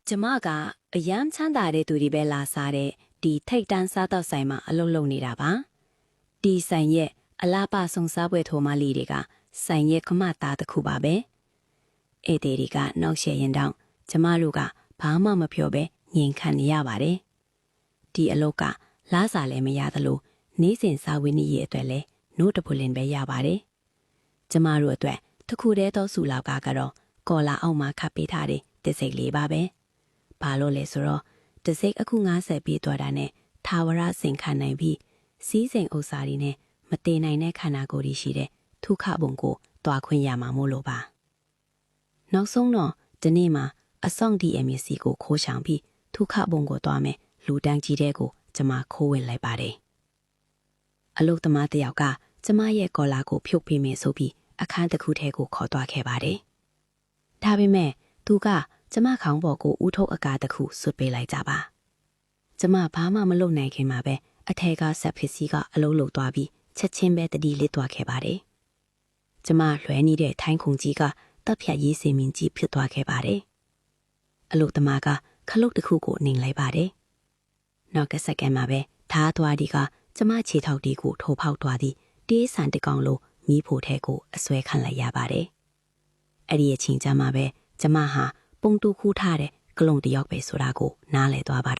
ကျမကအယမ်းချမ်းသာတဲ့သူတွေပဲလာစားတဲ့ဒီထိတ်တန်းစားတော့ဆိုင်မှာအလုပ်လုပ်နေတာပါဒီဆိုင်ရဲ့အလားပါဆုံစားပွဲထိုးမလေးတွေကဆိုင်ရဲ့ခမသားတစ်ခုပါပဲဧည့်သည်တွေကနှောက်ရှက်ရင်တောင်ကျမတို့ကဘာမှမပြောပဲငြိမ်ခံနေရပါတယ်ဒီအလုပ်ကလားစာလည်းမရသလိုနေ့စဉ်စာဝင်းကြီးရဲ့အတွက်လည်းနို့တပူလင်ပဲရပါတယ်ကျမတို့အတွက်တစ်ခုတည်းသောစုလောက်ကတော့ကော်လာအောင်မှာခပ်ပေးထားတဲ့တစိတ်လေးပါပဲဘာလို့လဲဆိုတော့တစိတ်အခု90ပြေးသွားတာနဲ့ထာဝရစင်ခံနိုင်ပြီးစီးစိမ်ဥစ္စာတွေနဲ့မတည်နိုင်တဲ့ခန္ဓာကိုယ်ကြီးရှိတဲ့ထုခဘုံကိုတွားခွင့်ရမှာမို့လို့ပါနောက်ဆုံးတော့ဒီနေ့မှာအဆောင်ဒီအမီစီကိုခိုးချောင်ပြီးထုခဘုံကိုတွားမယ်လူတန်းကြီးတဲ့ကိုကျမခိုးဝင်လိုက်ပါတယ်အလုတ်သမားတယောက်ကကျမရဲ့ကော်လာကိုဖြုတ်ပေးမယ်ဆိုပြီးအခန်းတစ်ခုထဲကိုခေါ်သွားခဲ့ပါတယ်ဒါပေမဲ့သူကကျမခေါင်းပေါ်ကိုဥထုတ်အကာတစ်ခုဆွတ်ပေးလိုက်ကြပါကျမဘာမှမလုပ်နိုင်ခင်မှာပဲအထက်ကဆက်ဖစ်စီကအလုံးလုံးသွားပြီးချက်ချင်းပဲတတိလစ်သွားခဲ့ပါတယ်ကျမလွှဲနေတဲ့ထိုင်းခုံကြီးကတပ်ဖြတ်ရေးစင်မင်းကြီးဖြစ်သွားခဲ့ပါတယ်အလုတ်သမားကခလုတ်တစ်ခုကိုနှင်လိုက်ပါတယ်နောက်ကစက္ကန့်မှာပဲဓားသွားဒီကကျမခြေထောက်ဒီကိုထိုးဖောက်သွားသည်တေးဆန်တကောင်လိုမီးဖိုထဲကိုအဆွဲခံလိုက်ရပါတယ်အဲ့ဒီအချိန်ကျမှပဲကျမဟာပုံတူခူးထားတဲ့ကလုံတယောက်ပဲဆိုတာကိုနားလည်သွားပါ